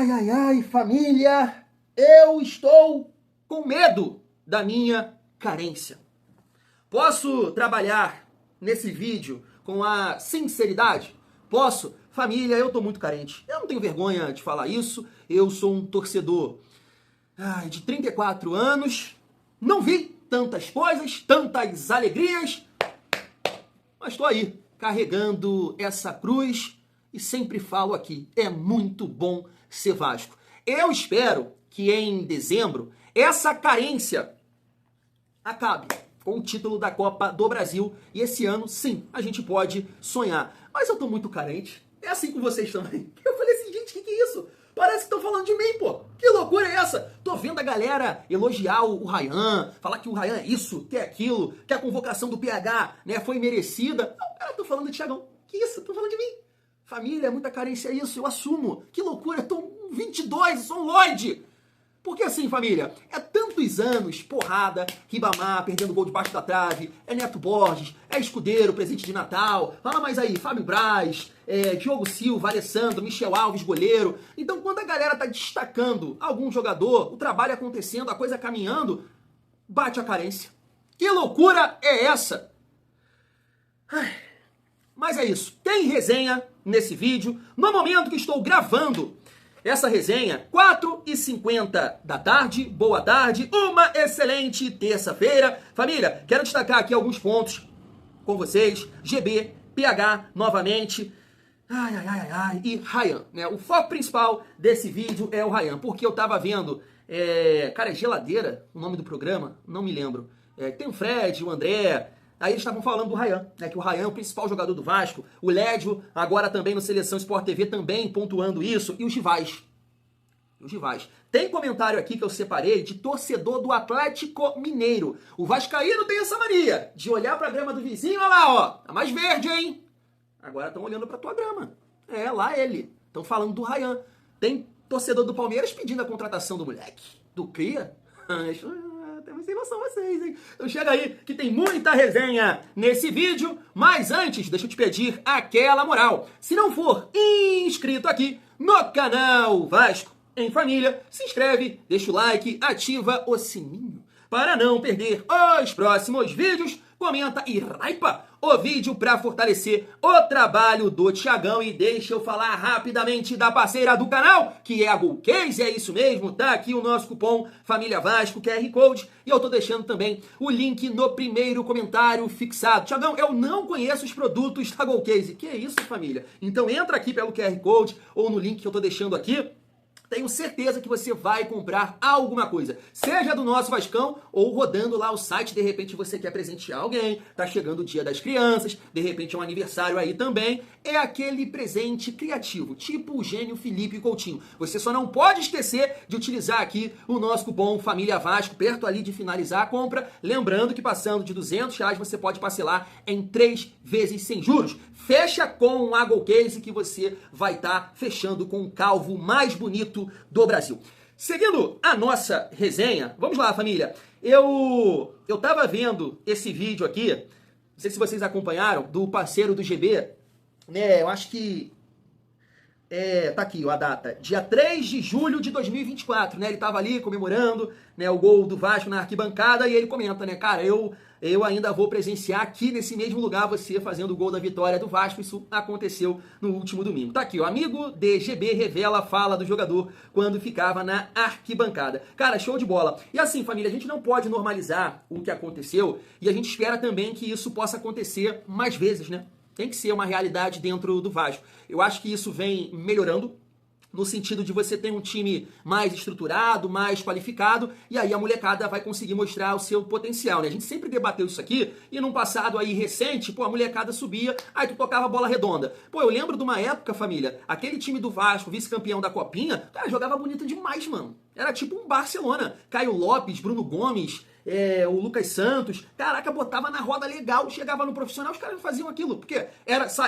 Ai, ai, ai, família, eu estou com medo da minha carência. Posso trabalhar nesse vídeo com a sinceridade? Posso? Família, eu tô muito carente. Eu não tenho vergonha de falar isso. Eu sou um torcedor de 34 anos. Não vi tantas coisas, tantas alegrias, mas tô aí, carregando essa cruz e sempre falo aqui, é muito bom ser Vasco. Eu espero que em dezembro essa carência acabe com o título da Copa do Brasil e esse ano, sim, a gente pode sonhar. Mas eu tô muito carente. É assim com vocês também. Eu falei assim, gente, que é isso? Parece que estão falando de mim, pô. Que loucura é essa? Tô vendo a galera elogiar o Ryan, falar que o Ryan é isso, que é aquilo, que a convocação do PH, né, foi merecida. Não, cara, tô falando de Thiagão. Que isso? Tô falando de mim. Família, muita carência é isso, eu assumo. Que loucura, eu tô com 22, eu sou um Lloyd. Porque assim, família, é tantos anos, porrada, Ribamar perdendo gol debaixo da trave, é Neto Borges, é Escudeiro, presente de Natal, fala mais aí, Fábio Braz, Diogo Silva, Alessandro, Michel Alves, goleiro. Então quando a galera tá destacando algum jogador, o trabalho acontecendo, a coisa caminhando, bate a carência. Que loucura é essa? Mas é isso, tem resenha nesse vídeo, no momento que estou gravando essa resenha, 4h50 da tarde, boa tarde, uma excelente terça-feira. Família, quero destacar aqui alguns pontos com vocês, GB, PH novamente, e Ryan, né? O foco principal desse vídeo é o Ryan, porque eu tava vendo, cara, é Geladeira, o nome do programa, não me lembro, tem o Fred, o André. Aí eles estavam falando do Ryan, né, que o Ryan é o principal jogador do Vasco, o Lédio, agora também no Seleção Sport TV, também pontuando isso, e os rivais. Tem comentário aqui que eu separei de torcedor do Atlético Mineiro. O vascaíno tem essa mania de olhar pra grama do vizinho, olha lá, ó, tá mais verde, hein? Agora estão olhando pra tua grama. É, lá ele. Estão falando do Ryan. Tem torcedor do Palmeiras pedindo a contratação do moleque, do Cria. Temos sem noção vocês, hein? Então chega aí que tem muita resenha nesse vídeo, mas antes, deixa eu te pedir aquela moral. Se não for inscrito aqui no canal Vasco em Família, se inscreve, deixa o like, ativa o sininho para não perder os próximos vídeos, comenta e hypa o vídeo para fortalecer o trabalho do Thiagão. E deixa eu falar rapidamente da parceira do canal, que é a Golcase, é isso mesmo, tá aqui o nosso cupom Família Vasco, QR Code, e eu tô deixando também o link no primeiro comentário fixado. Thiagão, eu não conheço os produtos da Golcase. Que é isso, família? Então entra aqui pelo QR Code ou no link que eu tô deixando aqui. Tenho certeza que você vai comprar alguma coisa, seja do nosso Vascão ou rodando lá o site, de repente você quer presentear alguém, tá chegando o dia das crianças, de repente é um aniversário aí também, é aquele presente criativo, tipo o gênio Felipe Coutinho. Você só não pode esquecer de utilizar aqui o nosso cupom Família Vasco, perto ali de finalizar a compra, lembrando que passando de R$200 você pode parcelar em 3 vezes sem juros. Fecha com a Golcase que você vai estar fechando com o calvo mais bonito do Brasil. Seguindo a nossa resenha, vamos lá, família. Eu tava vendo esse vídeo aqui, não sei se vocês acompanharam, do parceiro do GB, né? Eu acho que tá aqui, ó, a data, dia 3 de julho de 2024, né? Ele tava ali comemorando, né, o gol do Vasco na arquibancada e ele comenta, né, cara, eu ainda vou presenciar aqui nesse mesmo lugar você fazendo o gol da vitória do Vasco. Isso aconteceu no último domingo. Tá aqui, o amigo DGB revela a fala do jogador quando ficava na arquibancada. Cara, show de bola. E assim, família, a gente não pode normalizar o que aconteceu e a gente espera também que isso possa acontecer mais vezes, né? Tem que ser uma realidade dentro do Vasco. Eu acho que isso vem melhorando, no sentido de você ter um time mais estruturado, mais qualificado, e aí a molecada vai conseguir mostrar o seu potencial, né? A gente sempre debateu isso aqui, e num passado aí recente, pô, a molecada subia, aí tu tocava bola redonda. Pô, eu lembro de uma época, família, aquele time do Vasco, vice-campeão da Copinha, cara, jogava bonito demais, mano. Era tipo um Barcelona. Caio Lopes, Bruno Gomes, o Lucas Santos, caraca, botava na roda legal, chegava no profissional, os caras não faziam aquilo, porque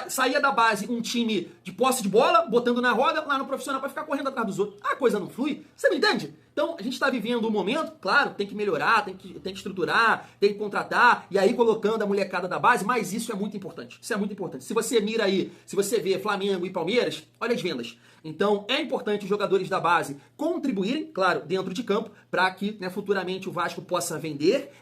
saía da base um time de posse de bola, botando na roda, lá no profissional pra ficar correndo atrás dos outros. A coisa não flui, você me entende? Então, a gente está vivendo um momento, claro, tem que melhorar, tem que estruturar, tem que contratar, e aí colocando a molecada da base, mas isso é muito importante. Isso é muito importante. Se você mira aí, se você vê Flamengo e Palmeiras, olha as vendas. Então, é importante os jogadores da base contribuírem, claro, dentro de campo, para que, né, futuramente o Vasco possa vender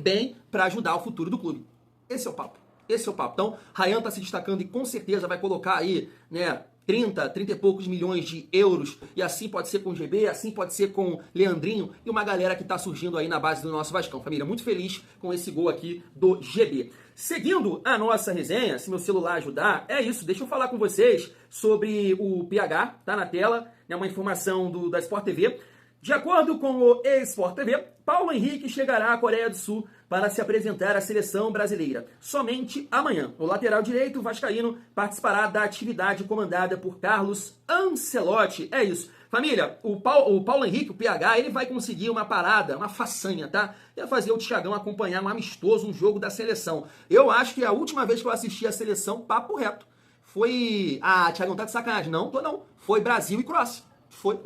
bem, para ajudar o futuro do clube. Esse é o papo. Esse é o papo. Então, Rayan está se destacando e com certeza vai colocar aí, né, 30 e poucos milhões de euros, e assim pode ser com o GB, assim pode ser com Leandrinho e uma galera que está surgindo aí na base do nosso Vascão. Família, muito feliz com esse gol aqui do GB. Seguindo a nossa resenha, se meu celular ajudar, é isso, deixa eu falar com vocês sobre o PH, tá na tela, né, uma informação da Sport TV. De acordo com o Sport TV, Paulo Henrique chegará à Coreia do Sul para se apresentar à seleção brasileira somente amanhã. O lateral direito vascaíno participará da atividade comandada por Carlos Ancelotti. É isso. Família, o Paulo Henrique, o PH, ele vai conseguir uma parada, uma façanha, tá? Ia fazer o Thiagão acompanhar um amistoso, um jogo da seleção. Eu acho que a última vez que eu assisti a seleção, papo reto, foi... Ah, Thiagão tá de sacanagem. Não, tô não. Foi Brasil e Croácia. Foi.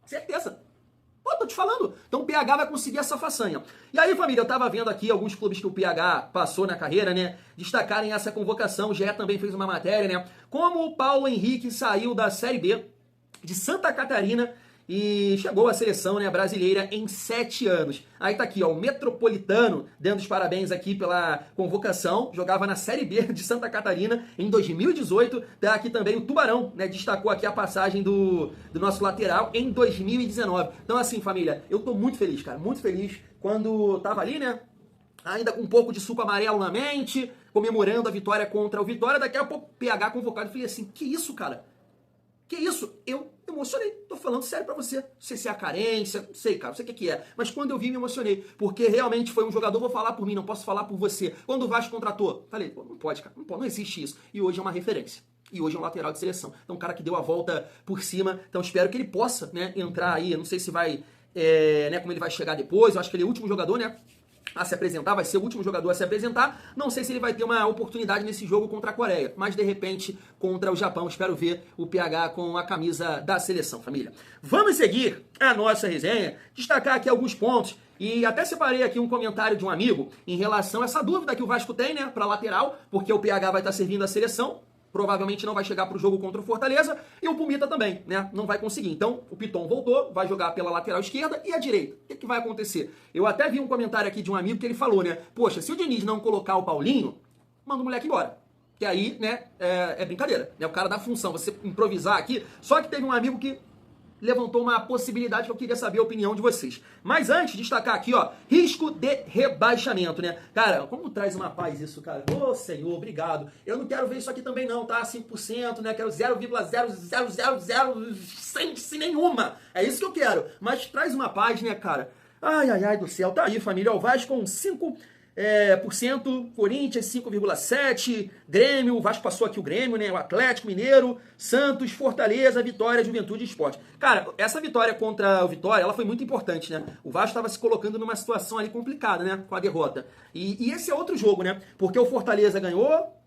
Certeza. Pô, tô te falando. Então o PH vai conseguir essa façanha. E aí, família, eu tava vendo aqui alguns clubes que o PH passou na carreira, né? Destacarem essa convocação. O GE também fez uma matéria, né? Como o Paulo Henrique saiu da Série B de Santa Catarina e chegou à seleção, né, brasileira em 7 anos. Aí tá aqui, ó, o Metropolitano, dando os parabéns aqui pela convocação, jogava na Série B de Santa Catarina em 2018, tá aqui também o Tubarão, né, destacou aqui a passagem do nosso lateral em 2019. Então assim, família, eu tô muito feliz, cara, muito feliz quando tava ali, né, ainda com um pouco de suco amarelo na mente, comemorando a vitória contra o Vitória, daqui a pouco PH convocado, eu falei assim, que isso, cara? Que isso? Eu emocionei. Tô falando sério pra você. Não sei se é a carência, não sei, cara, não sei o que é. Mas quando eu vi, me emocionei. Porque realmente foi um jogador, vou falar por mim, não posso falar por você. Quando o Vasco contratou, falei, pô, não pode, cara, não pode, não existe isso. E hoje é uma referência. E hoje é um lateral de seleção. Então, um cara que deu a volta por cima. Então, espero que ele possa, né, entrar aí. Eu não sei se vai, né, como ele vai chegar depois. Eu acho que ele é o último jogador, né, a se apresentar, vai ser o último jogador a se apresentar. Não sei se ele vai ter uma oportunidade nesse jogo contra a Coreia, mas de repente contra o Japão. Espero ver o PH com a camisa da seleção, família. Vamos seguir a nossa resenha, destacar aqui alguns pontos. E até separei aqui um comentário de um amigo em relação a essa dúvida que o Vasco tem, né, para lateral, porque o PH vai estar servindo a seleção. Provavelmente não vai chegar para o jogo contra o Fortaleza, e o Pumita também, né? Não vai conseguir. Então, o Piton voltou, vai jogar pela lateral esquerda e a direita. O que vai acontecer? Eu até vi um comentário aqui de um amigo que ele falou, né? Poxa, se o Diniz não colocar o Paulinho, manda o moleque embora. Que aí, né, é brincadeira, né? O cara dá função, você improvisar aqui. Só que teve um amigo que levantou uma possibilidade que eu queria saber a opinião de vocês. Mas antes, destacar aqui, ó, risco de rebaixamento, né? Cara, como traz uma paz isso, cara? Ô, Senhor, obrigado. Eu não quero ver isso aqui também não, tá? 5%, né? Quero 0,0000 sem nenhuma. É isso que eu quero. Mas traz uma paz, né, cara? Ai, ai, ai do céu. Tá aí, família. O Vasco com 5%, Corinthians 5,7%, Grêmio, o Vasco passou aqui o Grêmio, né? O Atlético Mineiro, Santos, Fortaleza, Vitória, Juventude e Sport. Cara, essa vitória contra o Vitória, ela foi muito importante, né? O Vasco estava se colocando numa situação ali complicada, né? Com a derrota. E esse é outro jogo, né? Porque o Fortaleza ganhou,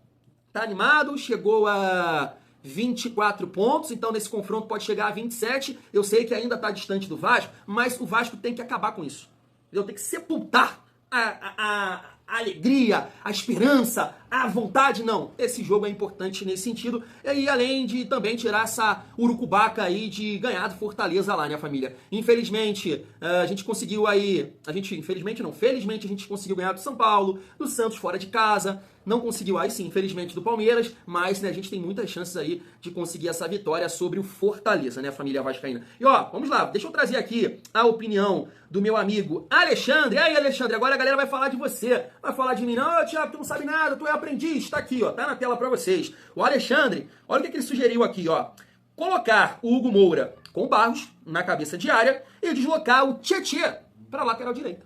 tá animado, chegou a 24 pontos, então nesse confronto pode chegar a 27. Eu sei que ainda tá distante do Vasco, mas o Vasco tem que acabar com isso. Entendeu? Tem que sepultar a alegria, a esperança, a vontade, não. Esse jogo é importante nesse sentido. E além de também tirar essa urucubaca aí de ganhar do Fortaleza lá, né, família? Infelizmente, a gente conseguiu aí... Infelizmente não, felizmente a gente conseguiu ganhar do São Paulo, do Santos fora de casa. Não conseguiu aí sim, infelizmente, do Palmeiras, mas né, a gente tem muitas chances aí de conseguir essa vitória sobre o Fortaleza, né, família vascaína. E ó, vamos lá, deixa eu trazer aqui a opinião do meu amigo Alexandre. E aí, Alexandre, agora a galera vai falar de você. Vai falar de mim, não, Thiago, tu não sabe nada, tu é aprendiz. Tá aqui, ó, tá na tela pra vocês. O Alexandre, olha o que ele sugeriu aqui, ó. Colocar o Hugo Moura com o Barros na cabeça de área e deslocar o Tietê pra lateral direita.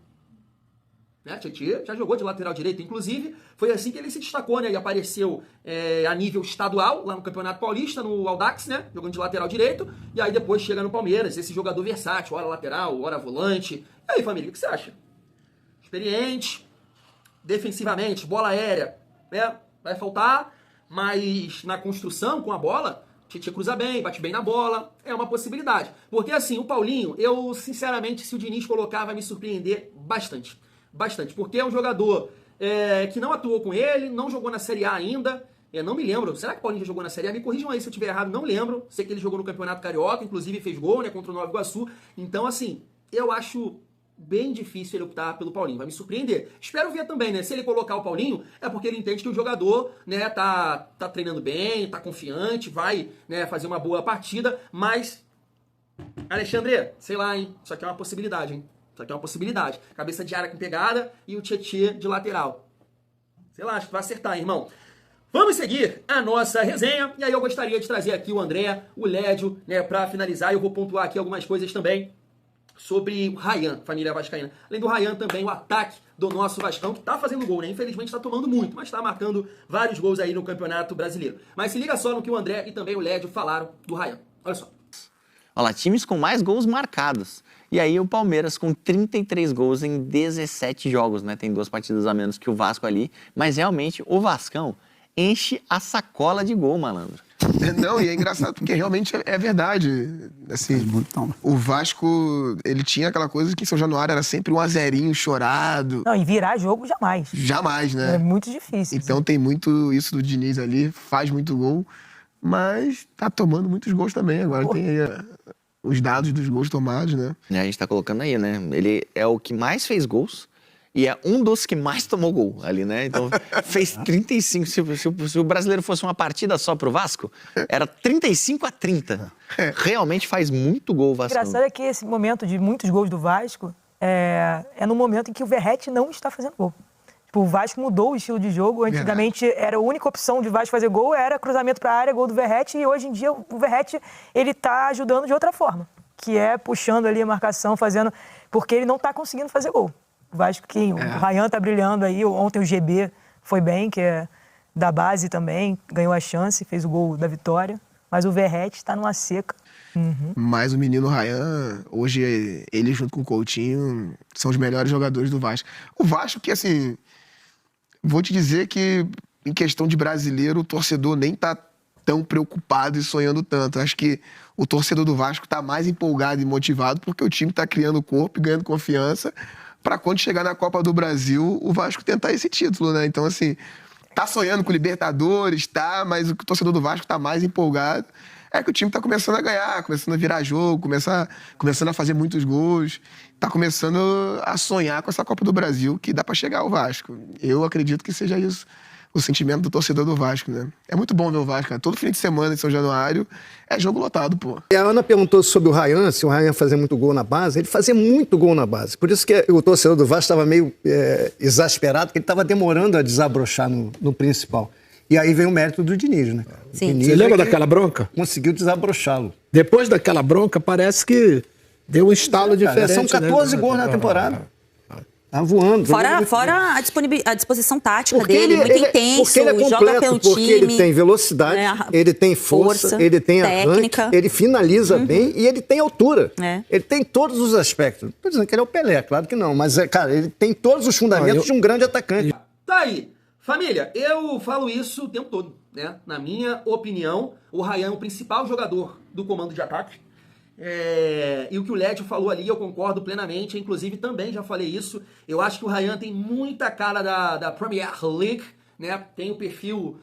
Né? Tietê já jogou de lateral direito, inclusive foi assim que ele se destacou, né? Ele apareceu a nível estadual, lá no Campeonato Paulista, no Audax, né? Jogando de lateral direito, e aí depois chega no Palmeiras, esse jogador versátil, hora lateral, hora volante. E aí, família, o que você acha? Experiente, defensivamente, bola aérea, né? Vai faltar, mas na construção com a bola, Tietchan cruza bem, bate bem na bola, é uma possibilidade. Porque assim, o Paulinho, eu sinceramente, se o Diniz colocar, vai me surpreender bastante. Bastante, porque é um jogador que não atuou com ele, não jogou na Série A ainda, não me lembro, será que o Paulinho já jogou na Série A? Me corrijam aí se eu estiver errado, não lembro. Sei que ele jogou no Campeonato Carioca, inclusive fez gol, né, contra o Nova Iguaçu. Então assim, eu acho bem difícil ele optar pelo Paulinho, vai me surpreender. Espero ver também, né, se ele colocar o Paulinho, é porque ele entende que o jogador, né, tá treinando bem, tá confiante, vai, né, fazer uma boa partida, mas, Alexandre, sei lá, hein, isso aqui é uma possibilidade, hein, isso aqui é uma possibilidade. Cabeça de área com pegada e o Tietchan de lateral. Sei lá, acho que vai acertar, hein, irmão. Vamos seguir a nossa resenha, e aí eu gostaria de trazer aqui o André, o Lédio, né, pra finalizar, eu vou pontuar aqui algumas coisas também sobre o Ryan, família vascaína. Além do Ryan, também o ataque do nosso Vascão, que tá fazendo gol, né? Infelizmente tá tomando muito, mas tá marcando vários gols aí no Campeonato Brasileiro. Mas se liga só no que o André e também o Lédio falaram do Ryan. Olha só. Olha lá, times com mais gols marcados. E aí o Palmeiras com 33 gols em 17 jogos, né? Tem 2 partidas a menos que o Vasco ali. Mas realmente o Vascão enche a sacola de gol, malandro. Não, e é engraçado porque realmente é verdade. Assim, o Vasco, ele tinha aquela coisa que em São Januário era sempre 1-0 chorado. Não, e virar jogo jamais. Jamais, né? É muito difícil. Então tem muito isso do Diniz ali, faz muito gol, mas tá tomando muitos gols também. Agora tem aí os dados dos gols tomados, né? A gente tá colocando aí, né? Ele é o que mais fez gols e é um dos que mais tomou gol ali, né? Então, fez 35. Se o brasileiro fosse uma partida só pro Vasco, era 35-30. Realmente faz muito gol o Vasco. O engraçado é que esse momento de muitos gols do Vasco é no momento em que o Verratti não está fazendo gol. Tipo, o Vasco mudou o estilo de jogo. Antigamente, era a única opção de Vasco fazer gol, era cruzamento para a área, gol do Verratti. E hoje em dia, o Verratti, ele tá ajudando de outra forma. Que é puxando ali a marcação, fazendo... Porque ele não tá conseguindo fazer gol. O Vasco, o Ryan tá brilhando aí. Ontem o GB foi bem, que é da base também. Ganhou a chance, fez o gol da vitória. Mas o Verratti está numa seca. Mas o menino Ryan, hoje ele junto com o Coutinho, são os melhores jogadores do Vasco. O Vasco que, assim, vou te dizer que em questão de brasileiro, o torcedor nem tá tão preocupado e sonhando tanto. Acho que o torcedor do Vasco tá mais empolgado e motivado porque o time tá criando corpo e ganhando confiança para quando chegar na Copa do Brasil, o Vasco tentar esse título, né? Então, assim, tá sonhando com Libertadores, tá, mas o torcedor do Vasco tá mais empolgado é que o time tá começando a ganhar, começando a virar jogo, começando a fazer muitos gols, tá começando a sonhar com essa Copa do Brasil que dá para chegar ao Vasco. Eu acredito que seja isso o sentimento do torcedor do Vasco, né? É muito bom ver o Vasco, cara. Todo fim de semana em São Januário é jogo lotado, pô. E a Ana perguntou sobre o Ryan, se o Ryan fazia muito gol na base. Ele fazia muito gol na base. Por isso que o torcedor do Vasco estava meio exasperado, porque ele estava demorando a desabrochar no principal. E aí vem o mérito do Diniz, né? Sim. Você lembra daquela bronca? Conseguiu desabrochá-lo. Depois daquela bronca, parece que deu um estalo diferente. São 14 gols na temporada. Tá voando. Fora a disposição tática dele, muito intenso, porque ele é completo, joga pelo time. Porque ele tem velocidade, ele tem força, ele tem técnica, arranque, ele finaliza bem e ele tem altura. Ele tem todos os aspectos. Não tô dizendo que ele é o Pelé, claro que não, mas, cara, ele tem todos os fundamentos de um grande atacante. Tá aí. Família, eu falo isso o tempo todo, né? Na minha opinião, o Ryan é o principal jogador do comando de ataque. E o que o Lédio falou ali, eu concordo plenamente. Inclusive, também já falei isso. Eu acho que o Ryan tem muita cara da Premier League, né? Tem o perfil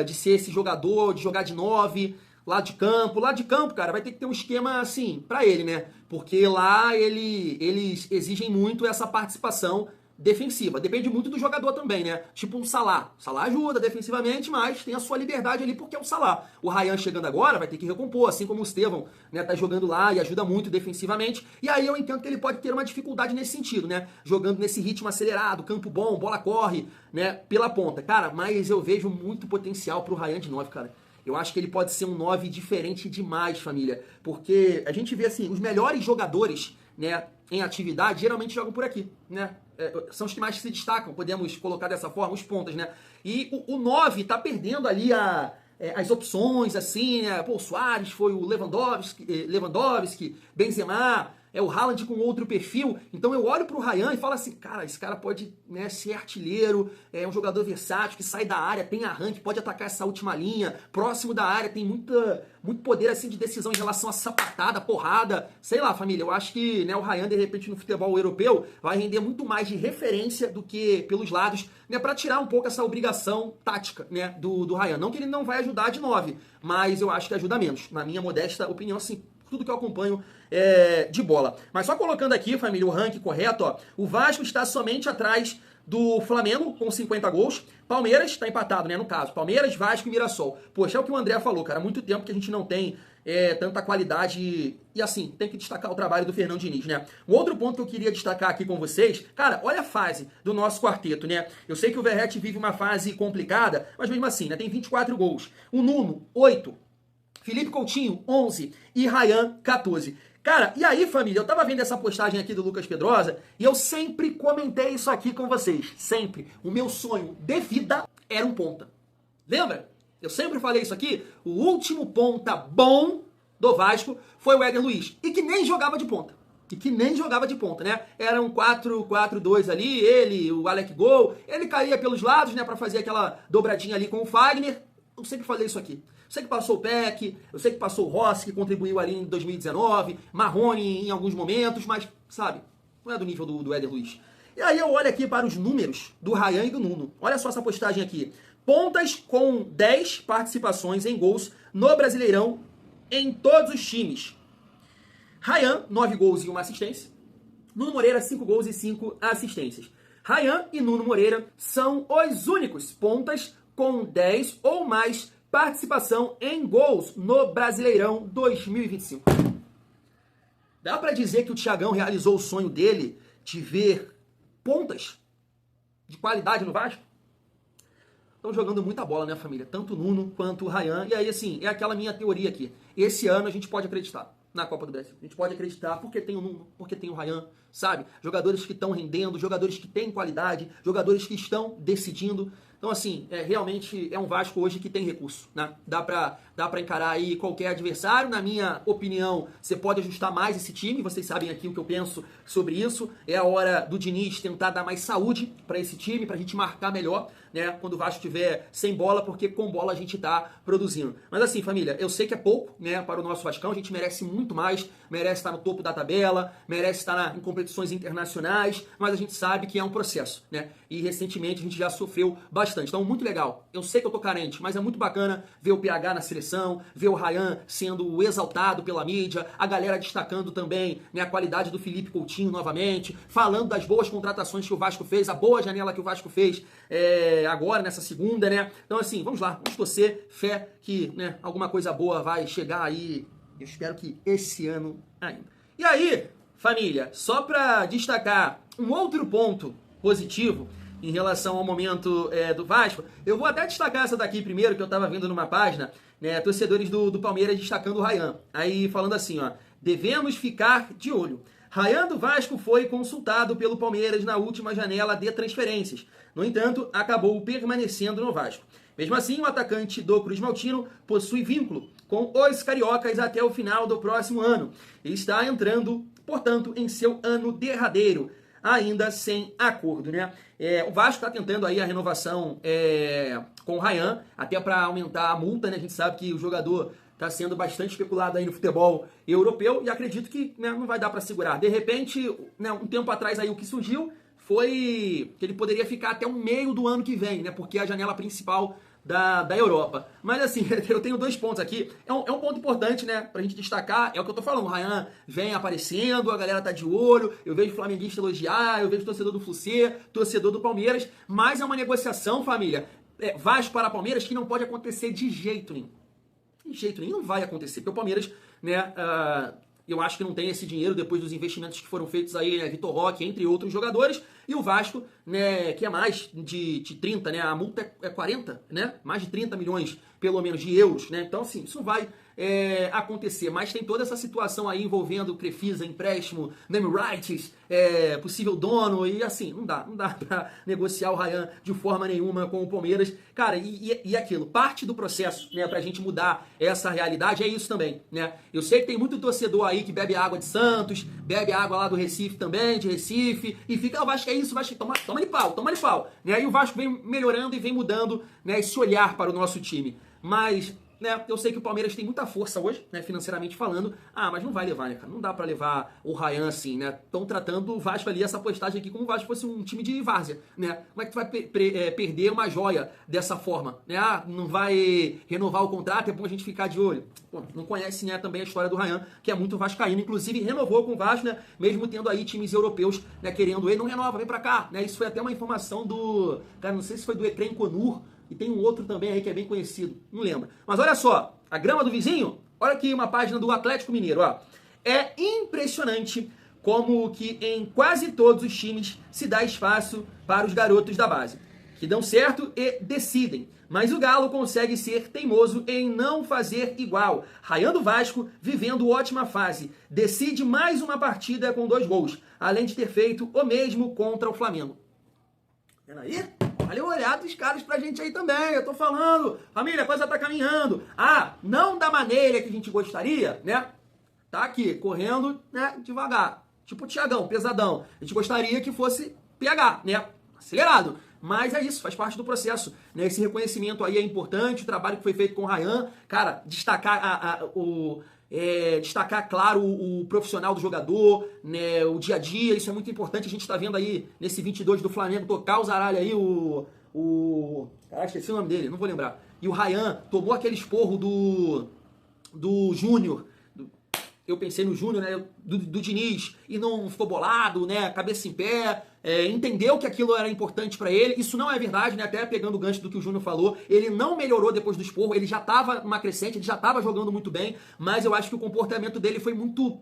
de ser esse jogador, de jogar de 9, lado de campo. Lado de campo, cara, vai ter que ter um esquema assim pra ele, né? Porque lá eles exigem muito essa participação defensiva. Depende muito do jogador também, né? Tipo um Salah. Salah ajuda defensivamente, mas tem a sua liberdade ali porque é o Salah. O Ryan chegando agora vai ter que recompor, assim como o Estevão, né, tá jogando lá e ajuda muito defensivamente. E aí eu entendo que ele pode ter uma dificuldade nesse sentido, né? Jogando nesse ritmo acelerado, campo bom, bola corre, né, pela ponta. Cara, mas eu vejo muito potencial pro Ryan de 9, cara. Eu acho que ele pode ser um 9 diferente demais, família. Porque a gente vê, assim, os melhores jogadores, né, em atividade, geralmente jogam por aqui, né? São os que mais se destacam, podemos colocar dessa forma, os pontas, né? E o 9 tá perdendo ali as opções, assim, né? Pô, o Suárez foi o Lewandowski, Benzema, é o Haaland com outro perfil. Então eu olho pro Ryan e falo assim, cara, esse cara pode, né, ser artilheiro, é um jogador versátil, que sai da área, tem arranque, pode atacar essa última linha, próximo da área, tem muito poder assim de decisão em relação a sapatada, porrada. Sei lá, família, eu acho que, né, o Ryan, de repente, no futebol europeu, vai render muito mais de referência do que pelos lados, né, para tirar um pouco essa obrigação tática, né, do Ryan. Não que ele não vai ajudar de 9, mas eu acho que ajuda menos. Na minha modesta opinião, assim, tudo que eu acompanho de bola. Mas só colocando aqui, família, o ranking correto, ó, o Vasco está somente atrás do Flamengo, com 50 gols. Palmeiras está empatado, né, no caso. Palmeiras, Vasco e Mirassol. Poxa, é o que o André falou, cara. Há muito tempo que a gente não tem tanta qualidade. E assim, tem que destacar o trabalho do Fernando Diniz, né? Um outro ponto que eu queria destacar aqui com vocês, cara, olha a fase do nosso quarteto, né? Eu sei que o Verratti vive uma fase complicada, mas mesmo assim, né, tem 24 gols. O Nuno, 8. Felipe Coutinho, 11. E Ryan, 14. Cara, e aí, família, eu tava vendo essa postagem aqui do Lucas Pedrosa e eu sempre comentei isso aqui com vocês. Sempre. O meu sonho de vida era um ponta. Lembra? Eu sempre falei isso aqui. O último ponta bom do Vasco foi o Éder Luiz. E que nem jogava de ponta. Né? Era um 4-4-2 ali, ele, o Alec Gol. Ele caía pelos lados, né, pra fazer aquela dobradinha ali com o Fagner. Eu sempre falei isso aqui. Eu sei que passou o Peck, eu sei que passou o Rossi, que contribuiu ali em 2019, Marrone em alguns momentos, mas, sabe, não é do nível do Éder Luiz. E aí eu olho aqui para os números do Ryan e do Nuno. Olha só essa postagem aqui. Pontas com 10 participações em gols no Brasileirão em todos os times. Ryan, 9 gols e 1 assistência. Nuno Moreira, 5 gols e 5 assistências. Ryan e Nuno Moreira são os únicos pontas com 10 ou mais participação em gols no Brasileirão 2025. Dá pra dizer que o Thiagão realizou o sonho dele de ver pontas de qualidade no Vasco? Estão jogando muita bola, né, família? Tanto o Nuno quanto o Ryan. E aí, assim, é aquela minha teoria aqui. Esse ano a gente pode acreditar na Copa do Brasil. A gente pode acreditar porque tem o Nuno, porque tem o Ryan, sabe? Jogadores que estão rendendo, jogadores que têm qualidade, jogadores que estão decidindo. Então, assim, realmente é um Vasco hoje que tem recurso, né? Dá pra encarar aí qualquer adversário. Na minha opinião, você pode ajustar mais esse time. Vocês sabem aqui o que eu penso sobre isso. É a hora do Diniz tentar dar mais saúde para esse time, pra gente marcar melhor, né? Quando o Vasco estiver sem bola, porque com bola a gente tá produzindo. Mas assim, família, eu sei que é pouco, né, para o nosso Vascão. A gente merece muito mais, merece estar no topo da tabela, merece estar em competições internacionais, mas a gente sabe que é um processo, né? E recentemente a gente já sofreu bastante. Então, muito legal. Eu sei que eu tô carente, mas é muito bacana ver o PH na seleção, ver o Ryan sendo exaltado pela mídia, a galera destacando também, né, a qualidade do Felipe Coutinho novamente, falando das boas contratações que o Vasco fez, a boa janela que o Vasco fez agora, nessa segunda, né? Então, assim, vamos lá, vamos torcer, fé que, né, alguma coisa boa vai chegar aí, eu espero que esse ano ainda. E aí, família, só pra destacar um outro ponto positivo em relação ao momento do Vasco, eu vou até destacar essa daqui primeiro, que eu tava vendo numa página, né, torcedores do Palmeiras destacando o Ryan. Aí falando assim, ó, devemos ficar de olho. Ryan do Vasco foi consultado pelo Palmeiras na última janela de transferências. No entanto, acabou permanecendo no Vasco. Mesmo assim, o atacante do Cruz Maltino possui vínculo com os cariocas até o final do próximo ano. E está entrando, portanto, em seu ano derradeiro, ainda sem acordo, né? O Vasco está tentando aí a renovação com o Ryan, até para aumentar a multa, né? A gente sabe que o jogador está sendo bastante especulado aí no futebol europeu e acredito que, né, não vai dar para segurar. De repente, né, um tempo atrás aí o que surgiu foi que ele poderia ficar até o meio do ano que vem, né? Porque é a janela principal da Europa. Mas assim, eu tenho 2 pontos aqui. É um ponto importante, né, pra gente destacar. É o que eu tô falando. O Ryan vem aparecendo, a galera tá de olho. Eu vejo flamenguista elogiar, eu vejo torcedor do Fluminense, torcedor do Palmeiras. Mas é uma negociação, família, Vasco para Palmeiras, que não pode acontecer de jeito nenhum. De jeito nenhum, não vai acontecer. Porque o Palmeiras, né, eu acho que não tem esse dinheiro depois dos investimentos que foram feitos aí, né, Vitor Roque, entre outros jogadores, e o Vasco, né, que é mais de 30, né, a multa é 40, né, mais de 30 milhões pelo menos, de euros, né? Então, assim, isso não vai acontecer. Mas tem toda essa situação aí envolvendo Crefisa, empréstimo, name rights, possível dono, e assim, não dá pra negociar o Ryan de forma nenhuma com o Palmeiras. Cara, e aquilo, parte do processo, né, pra gente mudar essa realidade é isso também, né? Eu sei que tem muito torcedor aí que bebe água de Santos, bebe água lá do Recife também, de Recife, e fica, o Vasco é isso, o Vasco toma de pau, né? E o Vasco vem melhorando e vem mudando, né, esse olhar para o nosso time. Mas, né, eu sei que o Palmeiras tem muita força hoje, né, financeiramente falando. Mas não vai levar, né, cara? Não dá pra levar o Ryan assim, né? Estão tratando o Vasco ali, essa postagem aqui, como o Vasco fosse um time de várzea, né? Como é que tu vai perder uma joia dessa forma, né? Não vai renovar o contrato, é bom a gente ficar de olho. Pô, não conhece, né, também a história do Ryan, que é muito vascaíno, inclusive renovou com o Vasco, né? Mesmo tendo aí times europeus, né, querendo ele, não renova, vem pra cá, né? Isso foi até uma informação do, cara, não sei se foi do Ecrem Conur, e tem um outro também aí que é bem conhecido, não lembro. Mas olha só, a grama do vizinho, olha aqui uma página do Atlético Mineiro, ó. É impressionante como que em quase todos os times se dá espaço para os garotos da base, que dão certo e decidem. Mas o Galo consegue ser teimoso em não fazer igual. Ryan do Vasco, vivendo ótima fase, decide mais uma partida com 2 gols, além de ter feito o mesmo contra o Flamengo. Vendo aí? Olha o olhar dos caras pra gente aí também, eu tô falando, família, a coisa tá caminhando. Não da maneira que a gente gostaria, né? Tá aqui, correndo, né, devagar. Tipo o Thiagão, pesadão. A gente gostaria que fosse PH, né? Acelerado. Mas é isso, faz parte do processo, né? Esse reconhecimento aí é importante, o trabalho que foi feito com o Ryan. Cara, destacar destacar, claro, o profissional do jogador, né, o dia a dia, isso é muito importante. A gente tá vendo aí, nesse 22 do Flamengo, tocar o Zaralho aí, Caraca, esqueci o nome dele, não vou lembrar. E o Ryan tomou aquele esporro do Júnior. Eu pensei no Júnior, né, do Diniz, e não ficou bolado, né, cabeça em pé, entendeu que aquilo era importante pra ele. Isso não é verdade, né, até pegando o gancho do que o Júnior falou, ele não melhorou depois do esporro, ele já tava numa crescente, ele já tava jogando muito bem, mas eu acho que o comportamento dele foi muito,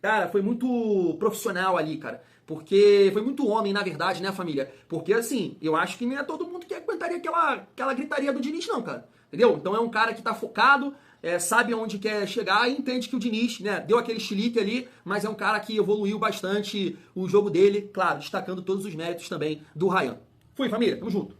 cara, foi muito profissional ali, cara. Porque foi muito homem, na verdade, né, família? Porque, assim, eu acho que nem é todo mundo que aguentaria aquela gritaria do Diniz, não, cara. Entendeu? Então é um cara que tá focado, sabe onde quer chegar e entende que o Diniz, né, deu aquele chilique ali, mas é um cara que evoluiu bastante o jogo dele, claro, destacando todos os méritos também do Ryan. Fui, família, tamo junto.